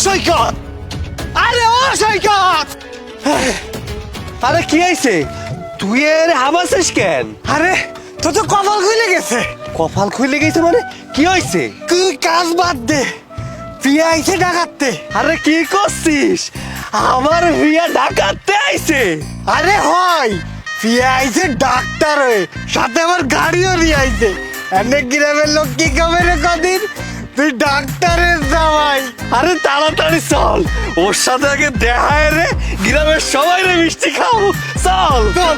সৈকত, আরে ও সৈকত, আরে কি হয়েছে? তুই এর হামাছিস কেন? আরে তোর তো কপাল খুলে গেছে। কপাল খুলে গেছে মানে কি হয়েছে? তুই কাজ বাদ দে, প্রিয়া আইছে ডাকাতে। আরে কি করছিস? আমার বিয়া ডাকাতে আইছে। আরে হয়, প্রিয়া আইছে ডাক্তার হয়ে, সাথে আমার গাড়িও নিয়ে আইছে। এনে গ্রামের লোক কি কবে রে কদিন, তুই ডাক্তারের জামাই। আরে তাড়াতাড়ি চল, ওর সাথে আগে দেখা রে, গ্রামের সবাই রে মিষ্টি খাও। চল চল।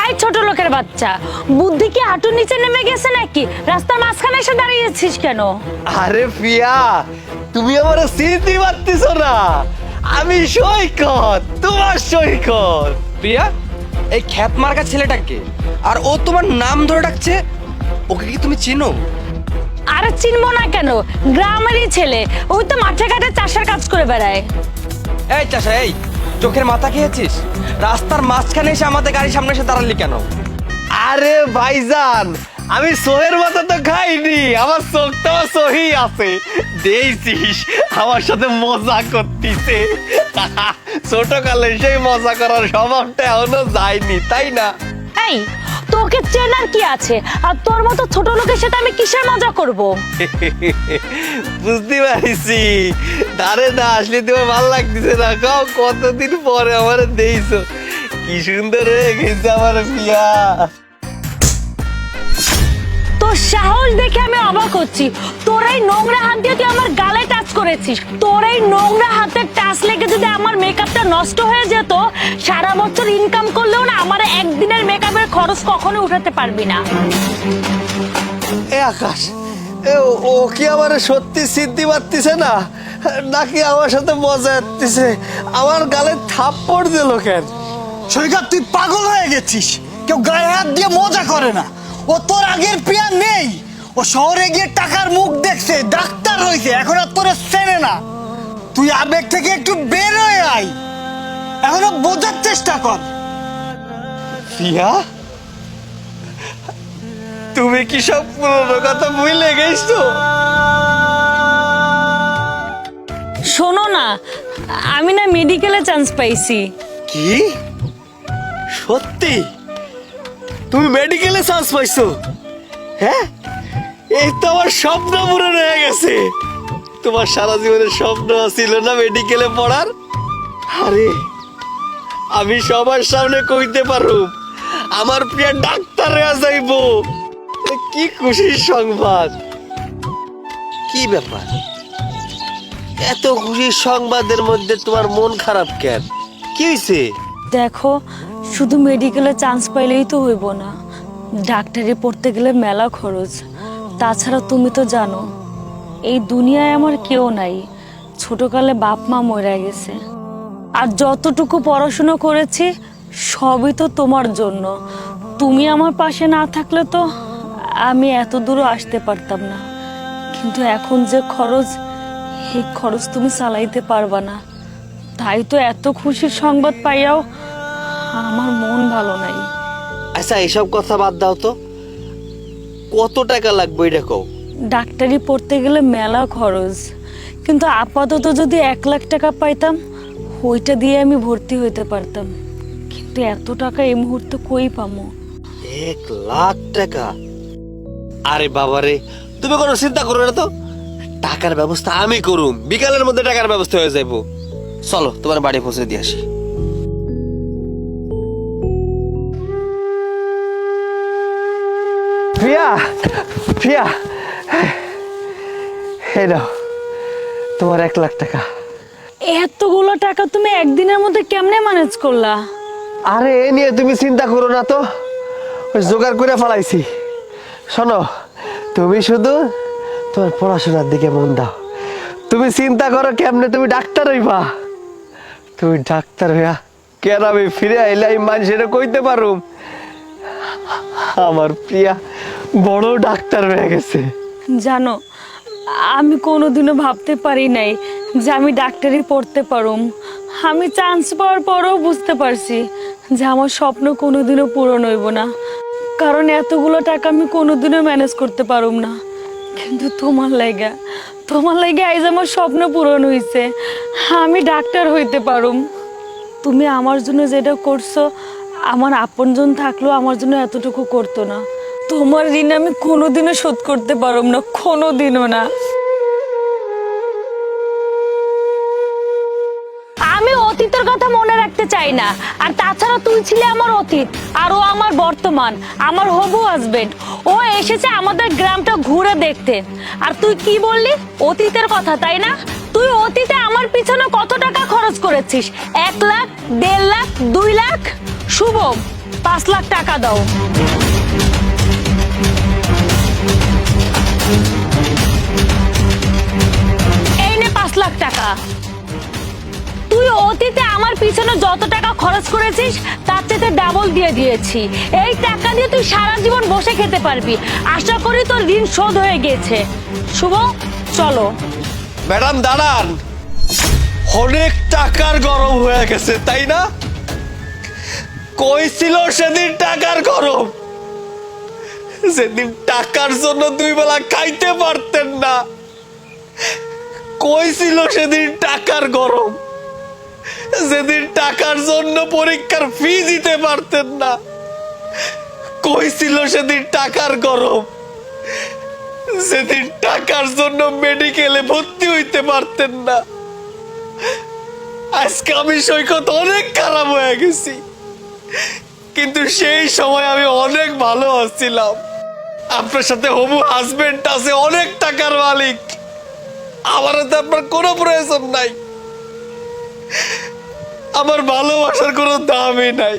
আই ছোট লোকের বাচ্চা, বুদ্ধি কি হাঁটুর নিচে নেমে গেছে নাকি? রাস্তার মাঝখানে এসে দাঁড়িয়েছিস কেন? আরে প্রিয়া, তুমি আমার চিনতে পারতেছ না? আমি সৈকত, তোমার সৈকত। প্রিয়া, এই খ্যাত মার্কা ছেলেটাকে, আর ও তোমার নাম ধরে ডাকছে, ওকে কি তুমি চিনো? আরে চিনবো না কেন, গ্রামেরই ছেলে। ওই তো মাঠে ঘাটে চাষের কাজ করে বেড়ায়। এই চাষা, এই চোখের মাথা খেয়েছিস? রাস্তার মাঝখানে এসে আমাদের গাড়ির সামনে এসে দাঁড়ালি কেন? আরে ভাইজান, আমি সোহের মতো তো খাইনি, আমার চোখটা সহি আছে। দেখছিস আমার সাথে মজা করতেছে। ছোটকালে সেই মজা করার স্বভাবটা এখনো যায়নি, তাই না? এই তোকে চেনার কি আছে? আর তোর মতো ছোট লোকের সাথে আমি কিসের মজা করব? বুঝতে পারছি, ধারে না আসলে তোমার ভালো লাগতেছে না। কাও কতদিন পরে আমার দেখছো, কি সুন্দর হয়ে গেছে আমার বিয়া। তোর সাহস দেখে আমি অবাক হচ্ছি। তোর এই নোংরা হাত দিয়ে তুই আমার গালে টাচ করেছিস। তোর এই নোংরা হাতের টাচ লেগে যদি আমার মেকআপটা নষ্ট হয়ে যেত, সারা বছর ইনকাম করলেও না আমার একদিনের মেকআপের খরচ কখনো উঠাতে পারবি না। এ আকাশ, ও কি আমার সত্যি চিনতে পারতেছে না, নাকি আমার সাথে মজা করতেছে? আমার গালে থাপ্পড় দিল কেন? সৈকত, তুই পাগল হয়ে গেছিস। কেউ গায়ে হাত দিয়ে মজা করে না। ও তোর আগের প্রিয়া নেই। ও শহরে গিয়ে টাকার মুখ দেখছে, ডাক্তার হয়েছে, এখন আর তোরে চেনে না। তুই আবেগ থেকে একটু বের হয়ে আয়, এখনো বোঝার চেষ্টা কর। প্রিয়া, তুমি কি সব পুরোনো কথা ভুলে গেছো? শোনো না, আমি না মেডিকেলে চান্স পাইছি। কি সত্যি? তুমি মেডিকেলে চান্স পাইছো? হ্যাঁ, এই তো আমার স্বপ্ন পূরণ হয়ে গেছে। তোমার সারা জীবনের স্বপ্ন ছিল না মেডিকেলে পড়ার? আরে আমি সবার সামনে কইতে পারো আমার প্রিয় ডাক্তার হয়ে যাইবো। কি খুশির সংবাদ! কি ব্যাপার, এত খুশির সংবাদের মধ্যে তোমার মন খারাপ কেন? কি হয়েছে? দেখো, শুধু মেডিকেলে চান্স পাইলেই তো হইব না, ডাক্তারি পড়তে গেলে মেলা খরচ। তাছাড়া তুমি তো জানো এই দুনিয়ায় আমার কেউ নাই। ছোটকালে বাপ মা মরে গেছে, আর যতটুকু পড়াশোনা করেছি সবই তো তোমার জন্য। তুমি আমার পাশে না থাকলে তো আমি এত দূরও আসতে পারতাম না। কিন্তু এখন যে খরচ, এই খরচ তুমি চালাইতে পারবা না। তাই তো এত খুশির সংবাদ পাইয়াও আমার মন ভালো নাই। আচ্ছা, এসব কথা বাদ দাও তো, কত টাকা লাগবে এটা কও। ডাক্তারি পড়তে গেলে মেলা খরচ, কিন্তু আপাতত যদি 1 লাখ টাকা পাইতাম, ওইটা দিয়ে আমি ভর্তি হইতে পারতাম। কিন্তু এত টাকা এই মুহূর্তে কই পামো? 1 লাখ টাকা? আরে বাবারে, তুমি কোনো চিন্তা করো না তো, টাকার ব্যবস্থা আমি করুম। বিকালের মধ্যে টাকার ব্যবস্থা হয়ে যাইবো। চলো তোমার বাড়ি পৌঁছে দিয়ে আসি। প্রিয়া, প্রিয়া, এই নাও তোমার 1 লাখ টাকা। এতগুলো টাকা তুমি একদিনের মধ্যে কেমনে ম্যানেজ করলা? আরে এ নিয়ে তুমি চিন্তা করো না তো, ওই জোগাড় করে ফেলাইছি। শোনো, তুমি শুধু তোমার পড়াশোনার দিকে মন দাও। তুমি চিন্তা করো কেমনে তুমি ডাক্তার হইবা। তুমি ডাক্তার হইয়া কেন আমি ফিরে আইলে আমি মানুষের কইতে পারুম আমার প্রিয়া বড় ডাক্তার হয়ে গেছে। জানো, আমি কোনোদিনও ভাবতে পারি নাই যে আমি ডাক্তারি পড়তে পারুম। আমি চান্স পাওয়ার পরেও বুঝতে পারছি যে আমার স্বপ্ন কোনোদিনও পূরণ হইব না, কারণ এতগুলো টাকা আমি কোনোদিনও ম্যানেজ করতে পারুম না। কিন্তু তোমার লাগে আজ আমার স্বপ্ন পূরণ হইছে, আমি ডাক্তার হইতে পারুম। তুমি আমার জন্য যেটা করছো, আমার আপনজন থাকলেও আমার জন্য এতটুকু করতো না। তোমার ঋণ আমি কোনোদিনও শোধ করতে পারুম না, কোনোদিনও না। আমি অতীতের কথা মনে রাখতে চাই না, আর তাছাড়া তুই ছিলে আমার অতীত, আর ও আমার বর্তমান, আমার হবু হাজবেন্ড। ও এসেছে আমাদের গ্রামটা ঘুরে দেখতে। আর তুই কি বললি? অতীতের কথা, তাই না? তুই অতীতে আমার পিছনে কত টাকা খরচ করেছিস? 1 লাখ, 1.5 লাখ, 2 লাখ? শুভ, 5 লাখ টাকা দাও। এই নে 5 লাখ টাকা। তুই অতীতে আমার পিছনে যত টাকা খরচ করেছিস তার চেয়ে ডাবল দিয়ে দিয়েছি। এই টাকা দিয়ে তুই সারা জীবন বসে খেতে পারবি। আশা করি তোর ঋণ শোধ হয়ে গেছে। শুভ, চলো। ম্যাডাম দাঁড়ান, অনেক টাকার গরম হয়ে গেছে, তাই না? কই ছিল সেদিন টাকার গরম? সেদিন টাকার জন্য 2 বেলা খাইতে পারতেন না। কই ছিল সেদিন টাকার গরম? যেদিন টাকার জন্য পরীক্ষার ফি দিতে পারতেন না। কই ছিল সেদিন টাকার গরম? যেদিন টাকার জন্য মেডিকেলে ভর্তি হইতে পারতেন না। আজকে আমি সৈকত অনেক খারাপ হয়ে গেছি, কিন্তু সেই সময় আমি অনেক ভালো আছিলাম। আপনার সাথে হবু হাজবেন্ড আছে, অনেক টাকার মালিক। আমার তো আপনার কোনো প্রয়োজন নাই। আমার ভালোবাসার কোনো দামই নাই,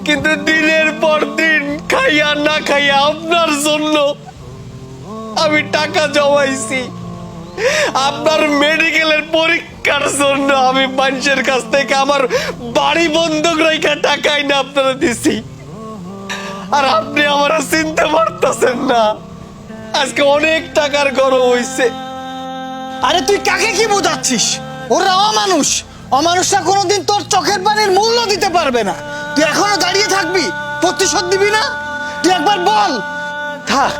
কিন্তু দিনের পর দিন খাইয়া না খাইয়া আপনার জন্য আমি টাকা জমাইছি। আপনার মেডিকেলের পরীক্ষার জন্য আমি মানুষের কাছ থেকে আমার বাড়ি বন্ধক রেখে টাকাই না আপনারা দিছি। আর আপনি আমার চিনতে পারতেছেন না। আজকে অনেক টাকার গরম হইছে। আরে তুই কাকে কি বোঝাচ্ছিস? ওরা অমানুষরা কোনোদিন তোর চোখের পানির মূল্য দিতে পারবে না। তুই এখনো দাঁড়িয়ে থাকবি? প্রতিশোধ দিবি না? তুই একবার বল। থাক,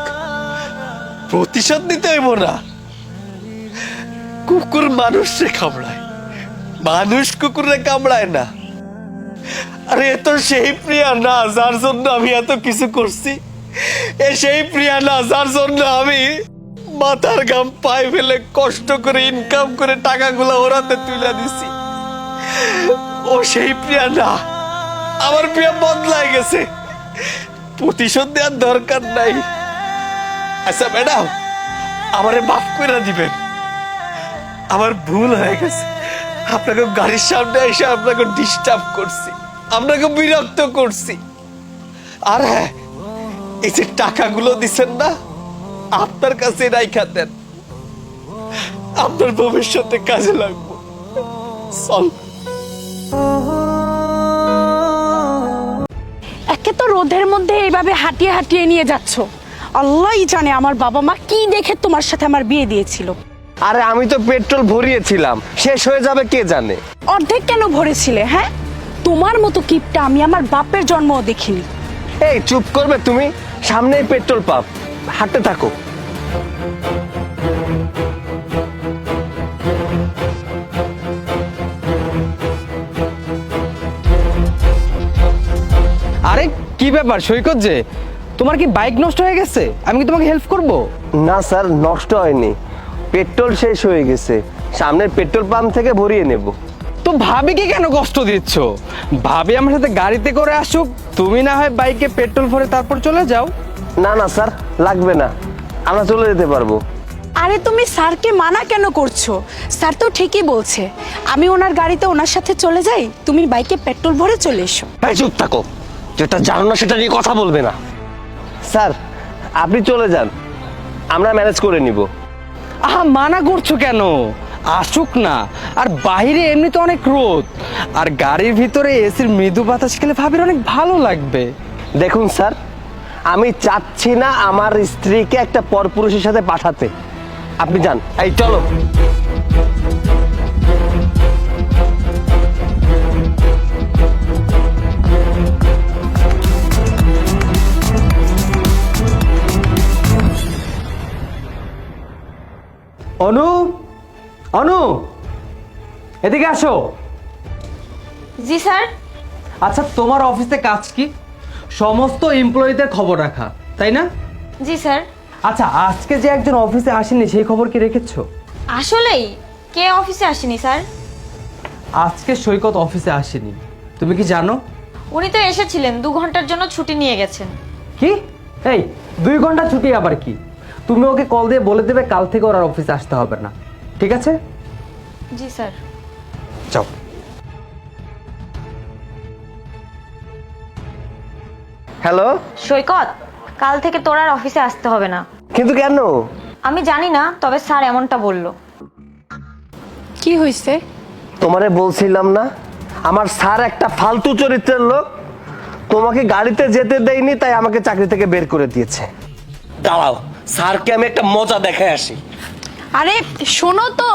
প্রতিশোধ নিতে হইব না। কুকুর মানুষকে কামড়ায়, মানুষ কুকুরে কামড়ায় না। আরে এ তো সেই প্রিয়া না যার জন্য আমি এত কিছু করছি। এ সেই প্রিয়া না যার জন্য আমি মাথার ঘাম পায়ে ফেলে কষ্ট করে ইনকাম করে টাকাগুলো ওরাতে তুলে দিছি। ও সেই প্রিয়া না। আমার প্রিয়া বদলায় গেছে, প্রতিশোধ দেওয়ার দরকার নাই। আচ্ছা ম্যাডাম, আমারে মাফ করে দিবেন। আমার ভুল হয়ে গেছে। আপনাকে গাড়ির সামনে এসে আপনাকে ডিস্টার্ব করছি, আপনাকে বিরক্ত করছি। আর হ্যাঁ, এই যে টাকাগুলো দিচ্ছেন না, আপনার কাছে রাইখা দেন। আপনার ভবিষ্যতে কাজে লাগবো। চল। একে তো রোদের মধ্যে এইভাবে হাঁটিয়ে হাঁটিয়ে নিয়ে যাচ্ছ। আল্লাহই জানে আমার বাবা মা কি দেখে তোমার সাথে আমার বিয়ে দিয়েছিল। আরে আমি তো পেট্রোল ভরিয়েছিলাম, শেষ হয়ে যাবে কে জানে। অর্ধেক কেন ভরেছিলে? হ্যাঁ, তোমার মতো কিপটা আমি আমার বাপের জন্মও দেখিনি। এই চুপ করবে তুমি? সামনেই পেট্রোল পাম্প, হাঁটতে থাকো। আরে কি ব্যাপার সৈকত, যে তোমার কি বাইক নষ্ট হয়ে গেছে? আমি কি তোমাকে হেল্প করব? না স্যার, নষ্ট হয়নি, পেট্রোল শেষ হয়ে গেছে। সামনের পেট্রোল পাম্প থেকে ভরিয়ে নেব। তো ভাবিকে কেন কষ্ট দিচ্ছ? ভাবি আমার সাথে গাড়িতে করে আসুক, তুমি না হয় বাইকে পেট্রোল ভরে তারপর চলে যাও। না না স্যার, লাগবে না, আমরা চলে যেতে পারবো। আরে তুমি স্যারকে মানা কেন করছো? স্যার তো ঠিকই বলছে, আমি ওনার গাড়িতে ওনার সাথে চলে যাই, তুমি বাইকে পেট্রোল ভরে চলে এসো। এই চুপ থাকো, যেটা জানো না সেটা নিয়ে কথা বলবে না। স্যার আপনি চলে যান, আমরা ম্যানেজ করে নিব। আহা, মানা করছো কেন? আসুক না। আর বাইরে এমনিতে অনেক রোদ, আর গাড়ির ভিতরে এসির মৃদু বাতাস খেলে ভাবির অনেক ভালো লাগবে। দেখুন স্যার, আমি চাচ্ছি না আমার স্ত্রীকে একটা পরপুরুষের সাথে পাঠাতে। আপনি যান, এই চলো। অনু, অনু, এদিকে আসো। জি স্যার। আচ্ছা, তোমার অফিসে কাজ কি? সমস্ত এমপ্লয়ীদের খবর রাখা, তাই না? জি স্যার। আচ্ছা, আজকে যে একজন অফিসে আসেনি সেই খবর কি রেখেছো? আসলেই কে অফিসে আসেনি স্যার? আজকে সৈকত অফিসে আসেনি, তুমি কি জানো? উনি তো এসেছিলেন, 2 ঘন্টার জন্য ছুটি নিয়ে গেছেন। কি? এই 2 ঘন্টা ছুটি আবার কি? তুমি ওকে কল দিয়ে বলে দেবে কাল থেকে ওর আর অফিসে আসতে হবে না, ঠিক আছে? জি স্যার। যাও। হ্যালো। সৈকত, কাল থেকে তোর আর অফিসে আসতে হবে না। কিন্তু কেন? আমি জানি না, তবে স্যার এমনটা বলল। কি হয়েছে? তোমারে বলছিলাম না আমার স্যার একটা ফালতু চরিত্রের লোক। তোমাকে গাড়িতে যেতে দেয়নি, তাই আমাকে চাকরি থেকে বের করে দিয়েছে। দাঁড়াও, স্যারকে আমি একটা মজা দেখায় আসি। আরে শোনো তো,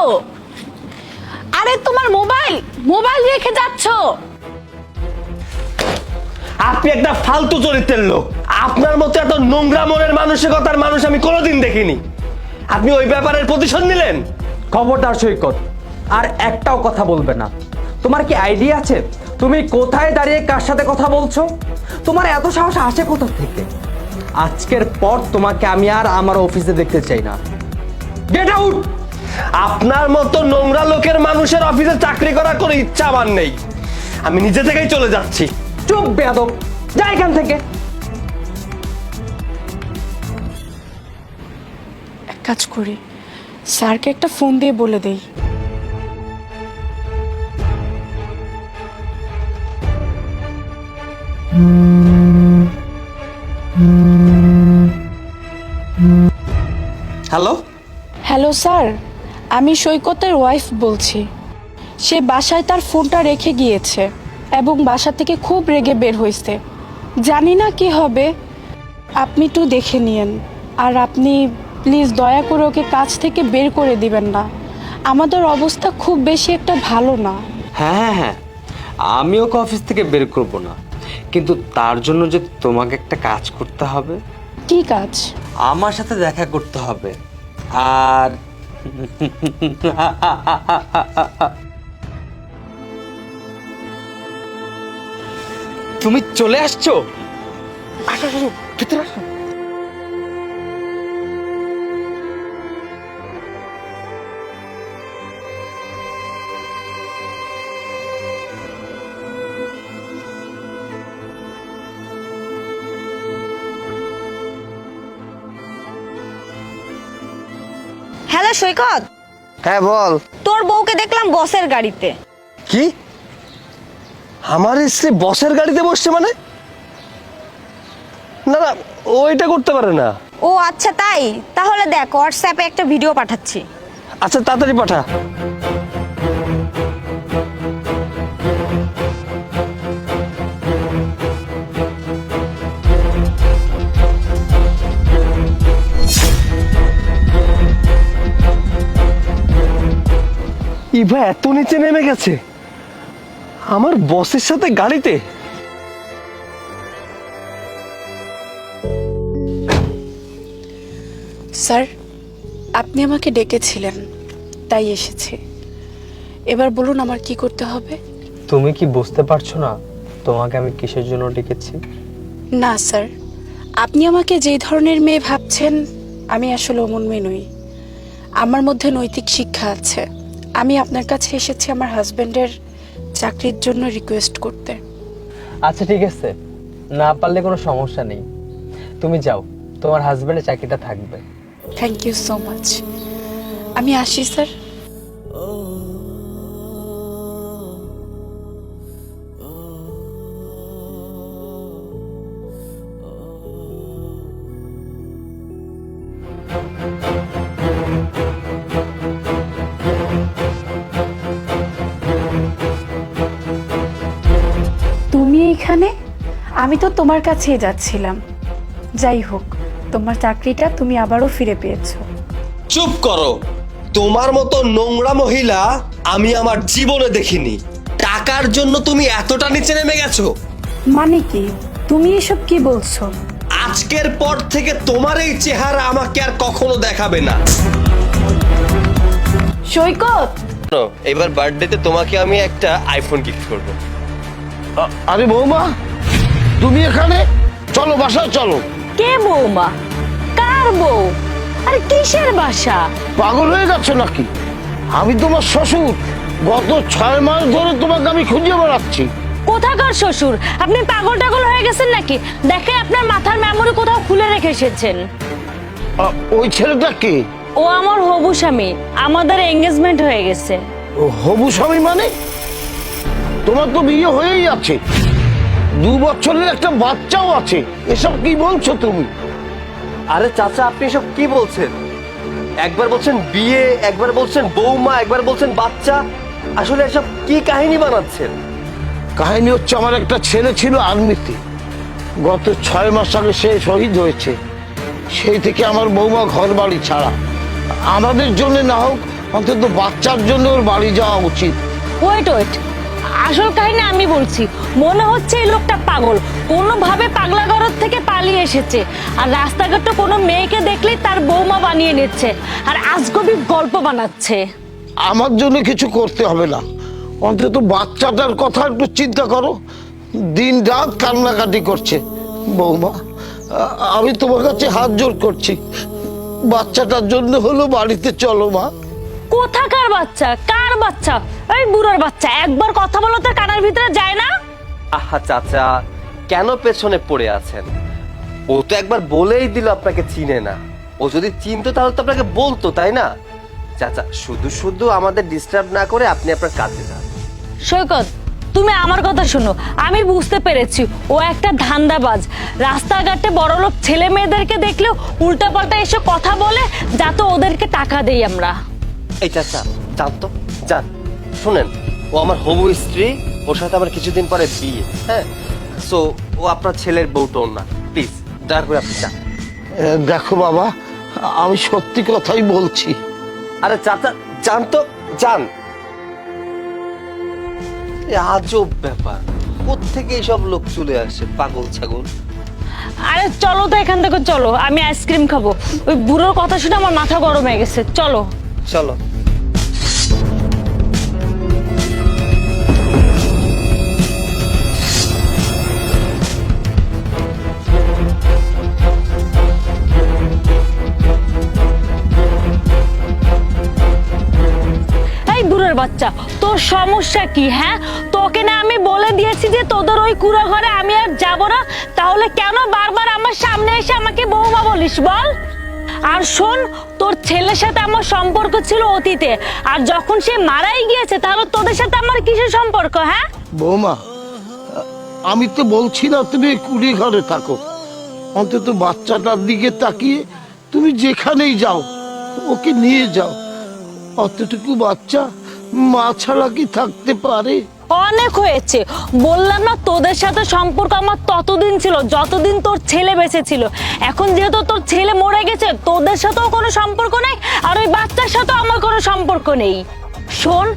আরে তোমার মোবাইল মোবাইল রেখে যাচ্ছো। আপনি একটা ফালতু চরিত্রের লোক। আপনার মতো এত নোংরা মনের মানসিকতার মানুষ আমি কোনোদিন দেখিনি। আপনি ওই ব্যাপারের প্রতিশোধ নিলেন। খবরদার সৈকত, আর একটাও কথা বলবে না। তোমার কি আইডিয়া আছে তুমি কোথায় দাঁড়িয়ে কার সাথে কথা বলছো? তোমার এত সাহস আসে কোথা থেকে? আজকের পর তোমাকে আমি আর আমার অফিসে দেখতে চাই না। Get out. আপনার মতো নোংরা লোকের মানুষের অফিসে চাকরি করার কোনো ইচ্ছা আমার নেই। আমি নিজে থেকেই চলে যাচ্ছি। চুপ বেয়াদব, যা এখান থেকে। এক কাজ করি, স্যারকে একটা ফোন দিয়ে বলে দেই। হ্যালো। হ্যালো স্যার, আমি সৈকতের ওয়াইফ বলছি। সে বাসায় তার ফোনটা রেখে গিয়েছে এবং বাসা থেকে খুব রেগে বের হয়েছে। জানি না কি হবে, আপনি একটু দেখে নিয়েন। আর আপনি প্লিজ দয়া করে ওকে কাজ থেকে বের করে দিবেন না। আমাদের অবস্থা খুব বেশি একটা ভালো না। হ্যাঁ হ্যাঁ হ্যাঁ, আমি ওকে অফিস থেকে বের করব না, কিন্তু তার জন্য যে তোমাকে একটা কাজ করতে হবে। কি কাজ? আমার সাথে দেখা করতে হবে। আর তুমি চলে আসছো? আসো আসো, ভিতরে আসো। হ্যালো সৈকত, হ্যাঁ বল। তোর বউকে দেখলাম বসের গাড়িতে। কি? আমার স্ত্রী বসের গাড়িতে বসছে মানে? না না, ও এটা করতে পারে না। ও আচ্ছা তাই, তাহলে দেখ হোয়াটসঅ্যাপে একটা ভিডিও পাঠাচ্ছি। আচ্ছা তাড়াতাড়ি পাঠা। ইভা এত নিচে নেমে গেছে আমার বসের সাথে গাড়িতে। স্যার, আপনি আমাকে ডেকেছিলেন, তাই এসেছি। এবার বলুন আমার কি করতে হবে? তুমি কি বুঝতে পারছো না তোমাকে আমি কিসের জন্য ডেকেছি? না স্যার, আপনি আমাকে যে ধরনের মেয়ে ভাবছেন আমি আসলে অমন মেয়ে নই। আমার মধ্যে নৈতিক শিক্ষা আছে। আমি আপনার কাছে এসেছি আমার হাজবেন্ডের চাকরির জন্য রিকোয়েস্ট করতে। আচ্ছা ঠিক আছে, না পারলে কোনো সমস্যা নেই, তুমি যাও, তোমার হাজবেন্ডের চাকরিটা থাকবে। Thank you so much. আমি আসি স্যার। তুমি এইখানে? আমি তো তোমার কাছেই যাচ্ছিলাম। যাই হোক, তোমার চাকরিটা তুমি আবারও ফিরে পেয়েছো। চুপ করো। তোমার মতো নোংরা মহিলা আমি আমার জীবনে দেখিনি। টাকার জন্য তুমি এতটা নিচে নেমে গেছো? মানে কি? তুমি এসব কি বলছো? আজকের পর থেকে তোমার এই চেহারা আমাকে আর কখনো দেখাবে না। সৈকত, এবার বার্থডেতে তোমাকে আমি একটা আইফোন গিফট করব। আরে বৌমা, তুমি এখানে? চলো বাসায় চলো। কে বৌমা? কার বউ? আরে কিসের বাসা? পাগল হয়ে যাচ্ছ নাকি? আমি তোমার শ্বশুর। গত 6 মাস ধরে তোমাকে আমি খুঁজে বেড়াচ্ছি। কোথাকার শ্বশুর? আপনি পাগল টাগল হয়ে গেছেন নাকি? দেখে আপনার মাথার মেমোরি কোথাও খুলে রেখে এসেছেন। ওই ছেলেটা কে? ও আমার হবু স্বামী, আমাদের এঙ্গেজমেন্ট হয়ে গেছে। ও হবু স্বামী মানে? তোমার তো বিয়ে হয়েই আছে, 2 বছরের একটা বাচ্চাও আছে। এসব কি বলছো তুমি? আরে চাচা, আপনি সব কি বলছেন? একবার বলছেন বিয়ে, একবার বলছেন বৌমা, একবার বলছেন বাচ্চা। আসলে এসব কি কাহিনী বানাচ্ছেন? কাহিনী হচ্ছে, আমার একটা ছেলে ছিল আর্মিতে। গত 6 মাস আগে সে শহীদ হয়েছে। সেই থেকে আমার বৌমা ঘর বাড়ি ছাড়া। আমাদের জন্য না হোক, অন্তত বাচ্চার জন্য ওর বাড়ি যাওয়া উচিত। ওয়েট ওয়েট, আসল কাহিনী আমি বলছি। মনে হচ্ছে এই লোকটা পাগল, কোনোভাবে পাগলা ঘর থেকে পালিয়ে এসেছে, আর রাস্তাঘাটে কোনো মেয়েকে দেখলেই তার বৌমা বানিয়ে নিচ্ছে, আর আজগবি গল্প বানাচ্ছে। আমার জন্য কিছু করতে হবে না, অন্তত বাচ্চাটার কথা একটু চিন্তা করো। দিন রাত কান্নাকাটি করছে। বৌমা, আমি তোমার কাছে হাত জোর করছি, বাচ্চাটার জন্য হলো বাড়িতে চলো মা। কোথাকার বাচ্চা? কার বাচ্চা? ওই বুড়োর বাচ্চা। একবার কথা বলো তো কানের ভিতরে যায় না? আহা চাচা, কেন পেছনে পড়ে আছেন? ও তো একবার বলেই দিল আপনাকে চিনে না। ও যদি চিনতো তাহলে তো আপনাকে বলতো, তাই না? চাচা, শুধু শুধু আমাদের ডিস্টার্ব না করে আপনি আপনার কাজে যান। সৈকত, তুমি আমার কথা শোনো। আমি বুঝতে পেরেছি ও একটা ধান্দাবাজ। রাস্তাঘাটে বড়লোক ছেলে মেয়েদেরকে দেখলেও উল্টাপাল্টা এসে কথা বলে, যাতে ওদেরকে টাকা দেই আমরা। এই চাচা, যান তো, যান। শুনেন, ও আমার হবু স্ত্রী, ওর সাথে আমার কিছুদিন পরে বিয়ে। হ্যাঁ, সো ও আপনার ছেলের বউটোর না। প্লিজ দয়া করে আপনি যান। দেখো বাবা, আমি সত্যি কথাই বলছি। আরে চাচা, যান তো, যান। এ আজব ব্যাপার, কোত্থেকে এইসব লোক চলে আসে, পাগল ছাগল। আরে চলো তো এখান থেকে, চলো। আমি আইসক্রিম খাবো। ওই বুড়োর কথা শুনে আমার মাথা গরম হয়ে গেছে। চলো। চলো। এই বুড়োর বাচ্চা, তোর সমস্যা কি? হ্যাঁ, তোকে না আমি বলে দিয়েছি যে তোদের ওই কুড়ো ঘরে আমি আর যাব না, তাহলে কেন বারবার আমার সামনে এসে আমাকে বৌমা বলিস বল? আর শোন, তোর ছেলের সাথে আমার সম্পর্ক ছিল অতীতে, আর যখন সে মারাই গিয়েছে, তাহলে তোদের সাথে আমার কিসের সম্পর্ক? হ্যাঁ বৌমা, আমি তো বলছি না তুমি কুড়ি ঘরে থাকো, অন্তত বাচ্চাটার দিকে তাকিয়ে তুমি যেখানেই যাও ওকে নিয়ে যাও। অতটুকু বাচ্চা মা ছাড়া কি থাকতে পারে? অনেক হয়েছে, বললাম না তোদের সাথে সম্পর্ক আমার ততদিন ছিল যতদিন তোর ছেলে বেঁচে ছিল। এখন যেহেতু তোর ছেলে মরে গেছে, তোদের সাথেও কোনো সম্পর্ক নেই, আর ওই বাচ্চার সাথেও আমার কোনো সম্পর্ক নেই। শোন,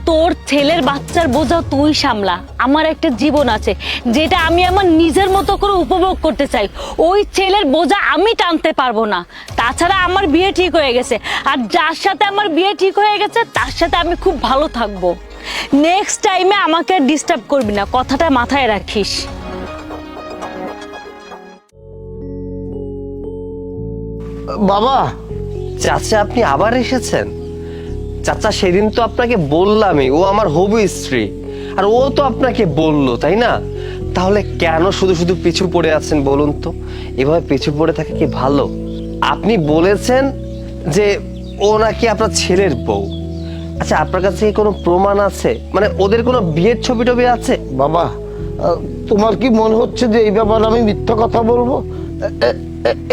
তোর ছেলের বাচ্চার বোঝা তুই সামলা। আমার একটা জীবন আছে, যেটা আমি আমার নিজের মতো করে উপভোগ করতে চাই। ওই ছেলের বোঝা আমি টানতে পারবো না। তাছাড়া আমার বিয়ে ঠিক হয়ে গেছে, আর যার সাথে আমার বিয়ে ঠিক হয়ে গেছে তার সাথে আমি খুব ভালো থাকবো। নেক্সট টাইমে আমাকে ডিস্টার্ব করবি না, কথাটা মাথায় রাখিস। বাবা, চাচা, আপনি আবার এসেছেন? চাচা, সেদিন তো আপনাকে বললামই ও আমার হবু স্ত্রী, আর ও তো আপনাকে বললো, তাই না? তাহলে কেন শুধু শুধু পিছু পড়ে আছেন বলুন তো? এভাবে পিছু পড়ে থাকে কি ভালো? আপনি বলেছেন যে ও নাকি আপনার ছেলের বউ। আচ্ছা, আপনার কাছে কি কোনো প্রমাণ আছে? মানে ওদের কোনো বিয়ের ছবি টবি আছে? বাবা, তোমার কি মনে হচ্ছে যে এই ব্যাপারে আমি মিথ্যা কথা বলবো?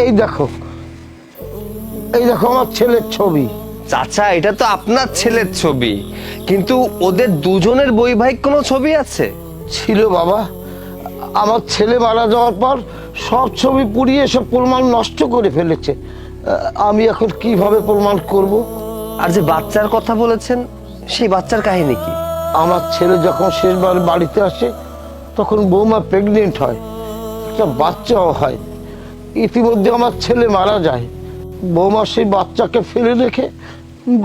এই দেখো, এই দেখো আমার ছেলের ছবি। চাচা, এটা তো আপনার ছেলের ছবি, কিন্তু ওদের দুজনের বৈবাহিক কোনো ছবি আছে? ছিল বাবা, আমার ছেলে মারা যাওয়ার পর সব ছবি পুড়িয়ে সব প্রমাণ নষ্ট করে ফেলেছে। আমি এখন কিভাবে প্রমাণ করব? আর যে বাচ্চার কথা বলেছেন, সেই বাচ্চার কাহিনী কি? আমার ছেলে যখন শেষবার বাড়িতে আসে তখন বৌমা প্রেগনেন্ট হয়, একটা বাচ্চাও হয়। ইতিমধ্যে আমার ছেলে মারা যায়। বৌমা সেই বাচ্চাকে ফেলে রেখে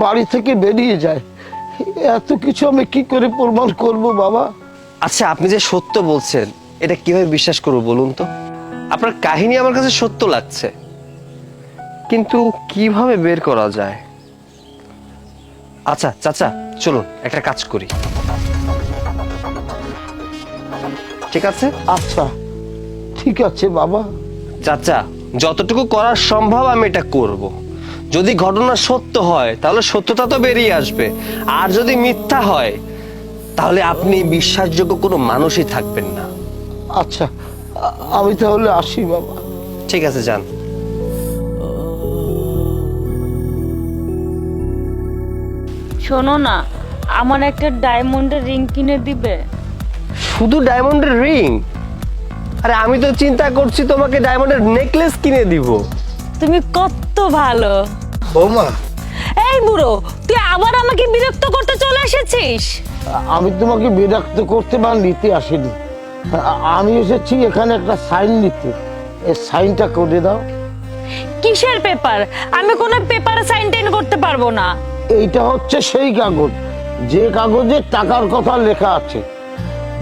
বাড়ি থেকে বেরিয়ে যায়। এত কিছু আমি কি করে প্রমাণ করব বাবা? আচ্ছা, আপনি যে সত্য বলছেন, এটা কিভাবে বিশ্বাস করবো বলুন তো? আপনার কাহিনী আমার কাছে সত্য লাগছে, কিন্তু কিভাবে বের করা যায়? আচ্ছা চাচা, চলুন একটা কাজ করি, ঠিক আছে? আচ্ছা ঠিক আছে বাবা। চাচা, যতটুকু করার সম্ভব আমি এটা করব। যদি ঘটনা সত্য হয় তাহলে সত্যতা তো বেরিয়ে আসবে, আর যদি মিথ্যা হয় তাহলে আপনি বিশ্বাসযোগ্য কোনো মানুষই থাকবেন না। আচ্ছা আমি তাহলে আসি বাবা। ঠিক আছে, যান। শোনো না, আমার একটা ডায়মন্ডের রিং কিনে দিবে? শুধু ডায়মন্ডের রিং? আরে আমি তো চিন্তা করছি তোমাকে ডায়মন্ডের নেকলেস কিনে দিব। তুমি কত ভালো। বৌমা, এই বুড়ো, তুই আবার আমাকে বিরক্ত করতে চলে এসেছিস? আমি তোমাকে বিরক্ত করতে বা নিতে আসিনি। আমি এসেছি এখানে একটা সাইন নিতে। এই সাইনটা করে দাও। কিসের পেপার? আমি কোনো পেপারে সাইন টাইন করতে পারবো না। এইটা হচ্ছে সেই কাগজ, যে কাগজে টাকার কথা লেখা আছে।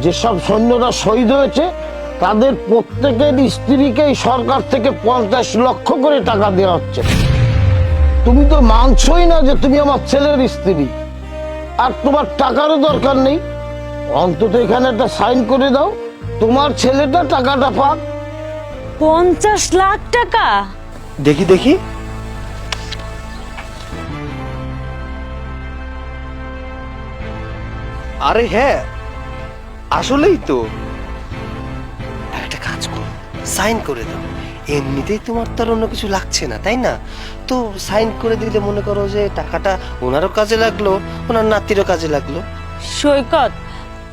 যেসব সৈন্যরা শহীদ হয়েছে তাদের প্রত্যেকের স্ত্রীকেই সরকার থেকে 50 লক্ষ করে টাকা দেওয়া হচ্ছে। তুমি তো মানছই না যে তুমি আমার ছেলের স্ত্রী, আর তোমার টাকারও দরকার নেই। অন্তত এখানে একটা সাইন করে দাও, তোমার ছেলেটা টাকাটা পাক। 50 লাখ টাকা? দেখি দেখি। আরে হ্যাঁ, আসলেই তো। একটা কাজ করো, সাইন করে দাও। এমনিতেই তোমার তো আর অন্য কিছু লাগছে না, তাই না? তো সাইন করে দিলে মনে করো যে টাকাটা ওনারও কাজে লাগলো, ওনার নাতিরও কাজে লাগলো। সৈকত,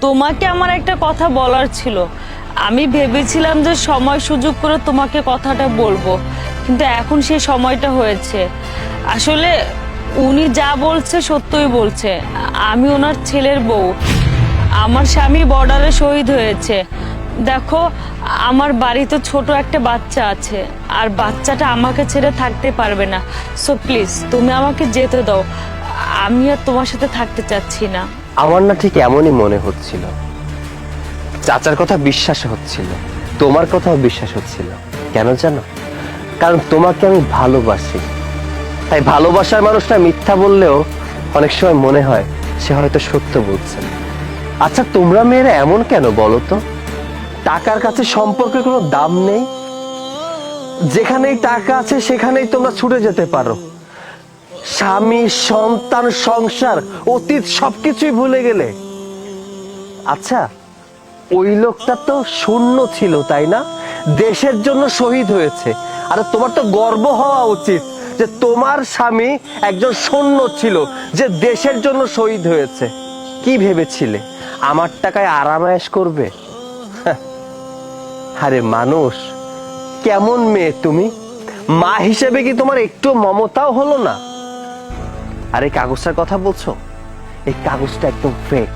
তোমাকে আমার একটা কথা বলার ছিল। আমি ভেবেছিলাম যে সময় সুযোগ করে তোমাকে কথাটা বলবো, কিন্তু এখন সেই সময়টা হয়েছে। আসলে উনি যা বলছে সত্যই বলছে। আমি ওনার ছেলের বউ। আমার স্বামী বর্ডারে শহীদ হয়েছে। দেখো, আমার বাড়িতে ছোট একটা বাচ্চা আছে, আর বাচ্চাটা আমাকে ছেড়ে থাকতে পারবে না। সো প্লিজ তুমি আমাকে যেতে দাও। আমি আর তোমার সাথে থাকতে চাচ্ছি না। আমার না ঠিক এমনই মনে হচ্ছিল। চাচার কথা বিশ্বাস হচ্ছিল, তোমার কথাও বিশ্বাস হচ্ছিল। কেন জানো? কারণ তোমাকে আমি ভালোবাসি। তাই ভালোবাসার মানুষটা মিথ্যা বললেও অনেক সময় মনে হয় সে হয়তো সত্য বলছে। আচ্ছা, তোমরা মেয়েরা এমন কেন বলো তো? টাকার কাছে সম্পর্কের কোনো দাম নেই। যেখানেই টাকা আছে সেখানেই তোমরা ছুটে যেতে পারো। স্বামী, সন্তান, সংসার, অতীত সবকিছুই ভুলে গেলে। আচ্ছা, ওই লোকটা তো শূন্য ছিল, তাই না? দেশের জন্য শহীদ হয়েছে। আর তোমার তো গর্ব হওয়া উচিত যে তোমার স্বামী একজন সৈন্য ছিল, যে দেশের জন্য শহীদ হয়েছে। কি ভেবেছিলে আমার টাকায় আরামায়েশ করবে? আরে মানুষ, কেমন মেয়ে তুমি! মা হিসেবে কি তোমার একটু মমতাও হলো না? আর এই কাগজটার কথা বলছো, এই কাগজটা একদম ফেক।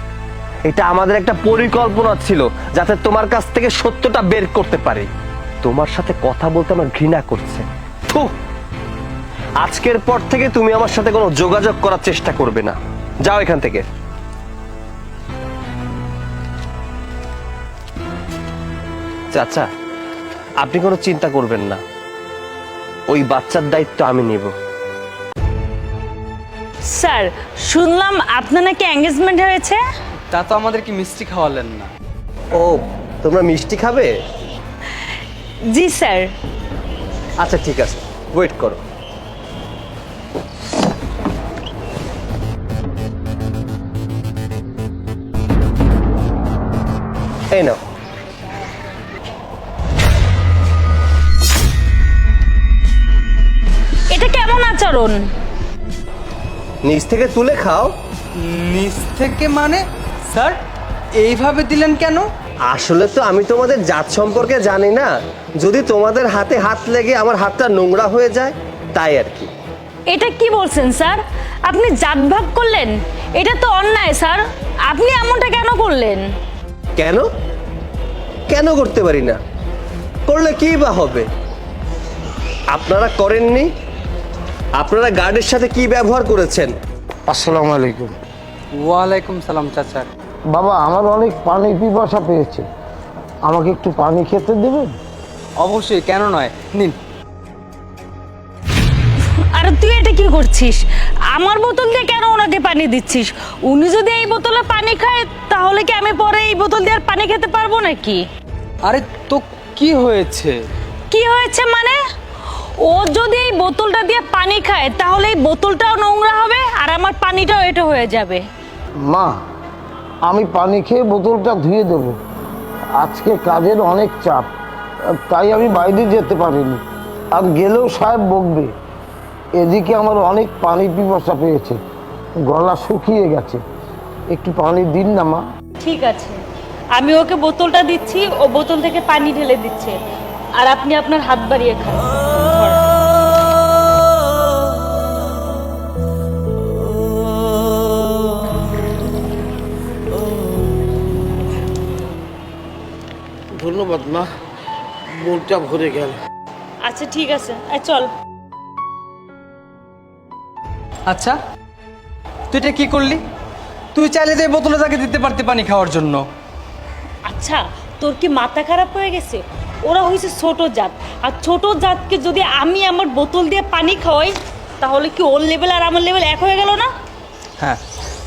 এটা আমাদের একটা পরিকল্পনা ছিল যাতে তোমার কাছ থেকে সত্যটা বের করতে পারি। তোমার সাথে কথা বলতে আমার ঘৃণা করছে। থু! আজকের পর থেকে তুমি আমার সাথে কোনো যোগাযোগ করার চেষ্টা করবে না। যাও এখান থেকে। চাচা, আপনি কোনো চিন্তা করবেন না, ওই বাচ্চার দায়িত্ব আমি নিব। স্যার, শুনলাম আপনার নাকি এঙ্গেজমেন্ট হয়েছে? তা তো আমাদেরকে মিষ্টি খাওয়ালেন না। ও, তোমরা মিষ্টি খাবে? জি স্যার। আচ্ছা ঠিক আছে, ওয়েট করো। এই নাও। এটা কেমন আচরণ? নিচ থেকে তুলে খাও। নিচ থেকে মানে? স্যার, এইভাবে দিলেন কেন? আসলে তো আমি তোমাদের জাত সম্পর্কে জানি না, যদি তোমাদের হাতে হাত লেগে আমার হাতটা নোংরা হয়ে যায় তাই আর কি। এটা কি বলছেন স্যার? আপনি জাত ভাগ করলেন? এটা তো অন্যায় স্যার। আপনি এমনটা কেন করলেন? কেন কেন করতে পারি না? করলে কি বা হবে? আপনারা করেননি? আপনারা গার্ডের সাথে কি ব্যবহার করেছেন? আসসালামু আলাইকুম। ওয়ালাইকুম সালাম চাচা। বাবা, আমার অনেক পানি পিপাসা পেয়েছে, আমাকে একটু পানি খেতে দেবেন? অবশ্যই, কেন নয়, নিন। আর তুই এটা কি করছিস? আমার বোতল দিয়ে কেন ওনাকে পানি দিচ্ছিস? উনি যদি এই বোতলে পানি খায় তাহলে কি আমি পরে এই বোতল দিয়ে আর পানি খেতে পারবো নাকি? আরে তো কি হয়েছে? কি হয়েছে মানে? ও যদি এই বোতলটা দিয়ে পানি খায় তাহলে এই বোতলটাও নোংরা হবে আর আমার পানিটাও এটা হয়ে যাবে। মা, আমি পানি খেয়ে বোতলটা ধুয়ে দেব। আজকে কাজের অনেক চাপ, তাই আমি বাইরে যেতে পারিনি, আর গেলেও সাহেব বকবে। এদিকে আমার অনেক পানি পিপাসা পেয়েছে, গলা শুকিয়ে গেছে, একটু পানি দিন না মা। ঠিক আছে, আমি ওকে বোতলটা দিচ্ছি, ও বোতল থেকে পানি ঢেলে দিচ্ছে আর আপনি আপনার হাত বাড়িয়ে খান। ধন্যবাদ মা, মনটা ভরে গেল। আচ্ছা ঠিক আছে, চল। আচ্ছা, তুই এটা কি করলি? তুই চাইলে তো এই বোতলে তাকে দিতে পারতি পানি খাওয়ার জন্য। আচ্ছা, তোর কি মাথা খারাপ হয়ে গেছে? ওরা হয়েছে ছোট জাত, আর ছোট জাতকে যদি আমি আমার বোতল দিয়ে পানি খাওয়াই তাহলে কি ওর লেভেল আর আমার লেভেল এক হয়ে গেল না? হ্যাঁ,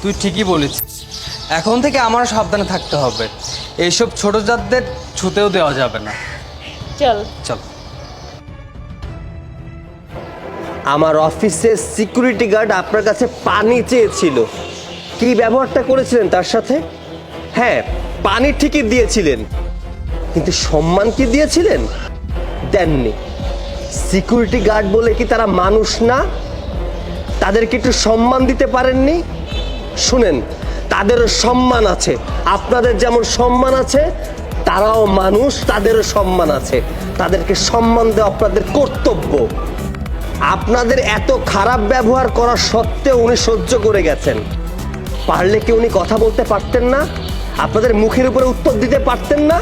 তুই ঠিকই বলেছিস। এখন থেকে আমারও সাবধানে থাকতে হবে, এইসব ছোট জাতদের ছুতেও দেওয়া যাবে না। চল চল। আমার অফিসের সিকিউরিটি গার্ড আপনার কাছে পানি চেয়েছিল, কি ব্যবহারটা করেছিলেন তার সাথে? হ্যাঁ, পানি ঠিকই দিয়েছিলেন, কিন্তু সম্মান কি দিয়েছিলেন? দেননি। সিকিউরিটি গার্ড বলে কি তারা মানুষ না? তাদেরকে একটু সম্মান দিতে পারেননি? শুনেন, তাদেরও সম্মান আছে, আপনাদের যেমন সম্মান আছে, তারাও মানুষ, তাদেরও সম্মান আছে। তাদেরকে সম্মান দেওয়া আপনাদের কর্তব্য। আপনাদের এত খারাপ ব্যবহার করা সত্ত্বেও উনি সহ্য করে গেছেন। পারলে কি উনি কথা বলতে পারতেন না? আপনাদের মুখের উপরে উত্তর দিতে পারতেন না?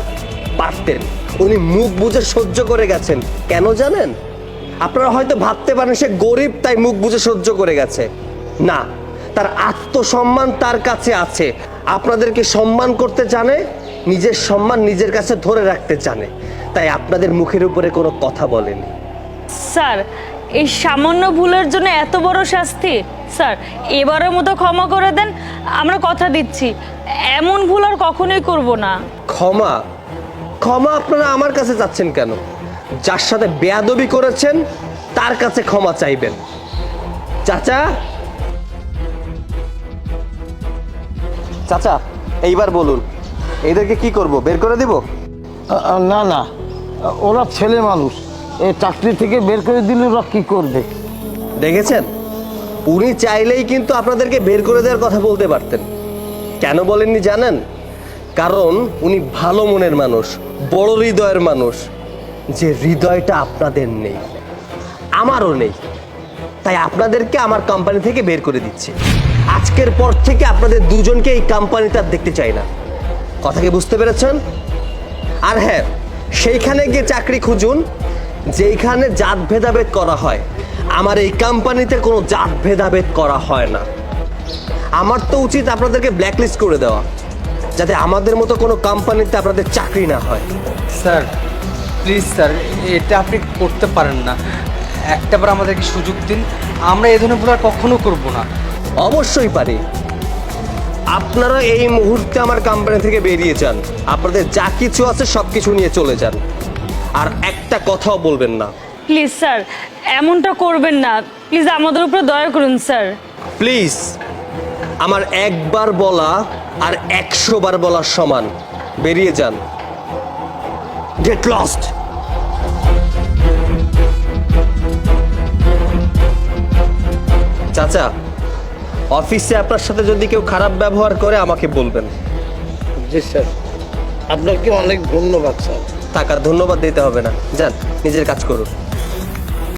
পারতেন। উনি মুখ বুজে সহ্য করে গেছেন। কেন জানেন? আপনারা হয়তো ভাবতে পারেন সে গরিব তাই মুখ বুজে সহ্য করে গেছে। না, তার আত্মসম্মান তার কাছে আছে। আপনাদেরকে সম্মান করতে জানে, নিজের সম্মান নিজের কাছে ধরে রাখতে জানে, তাই আপনাদের মুখের উপরে কোনো কথা বলেনি। স্যার, এই সামান্য ভুলের জন্য এত বড় শাস্তি? স্যার, এবারের মতো ক্ষমা করে দেন, আমরা কথা দিচ্ছি এমন ভুল আর কখনোই করব না। ক্ষমা? ক্ষমা আপনারা আমার কাছে চাচ্ছেন কেন? যার সাথে বেয়াদবি করেছেন তার কাছে ক্ষমা চাইবেন। চাচা, চাচা এইবার বলুন, এদেরকে কি করব? বের করে দিব? না না, ওরা ছেলে মানুষ, এই চাকরি থেকে বের করে দিলে ওরা কি করবে? দেখেছেন, উনি চাইলেই কিন্তু আপনাদেরকে বের করে দেওয়ার কথা বলতে পারতেন। কেন বলেননি জানেন? কারণ উনি ভালো মনের মানুষ, বড় হৃদয়ের মানুষ, যে হৃদয়টা আপনাদের নেই, আমারও নেই। তাই আপনাদেরকে আমার কোম্পানি থেকে বের করে দিচ্ছি। আজকের পর থেকে আপনাদের দুজনকে এই কোম্পানিতে আর দেখতে চাই না। কথা কি বুঝতে পেরেছেন? আর হ্যাঁ, সেইখানে গিয়ে চাকরি খুঁজুন যেইখানে জাত ভেদাভেদ করা হয়। আমার এই কোম্পানিতে কোনো জাত ভেদাভেদ করা হয় না। আমার তো উচিত আপনাদেরকে ব্ল্যাকলিস্ট করে দেওয়া, যাতে আমাদের মতো কোনো কোম্পানিতে আপনাদের চাকরি না হয়। স্যার প্লিজ স্যার, এটা আপনি করতে পারেন না। একটাবার আমাদেরকে সুযোগ দিন, আমরা এই ধরনের ভুল আর কখনো করবো না। অবশ্যই পারি। আপনারা এই মুহূর্তে আমার কোম্পানি থেকে বেরিয়ে যান, আপনাদের যা কিছু আছে সব কিছু নিয়ে চলে যান, আর একটা কথাও বলবেন না। প্লিজ স্যার, এমনটা করবেন না, প্লিজ আমাদের উপরে দয়া করুন স্যার। প্লিজ, আমার একবার বলা আর 100 বার বলার সমান। বেরিয়ে যান। Get lost. চাচা, অফিসে আপনার সাথে যদি কেউ খারাপ ব্যবহার করে আমাকে বলবেন। জি স্যার। আপনাকে অনেক ধন্যবাদ স্যার। টাকার ধন্যবাদ দিতে হবে না, যান নিজের কাজ করুন।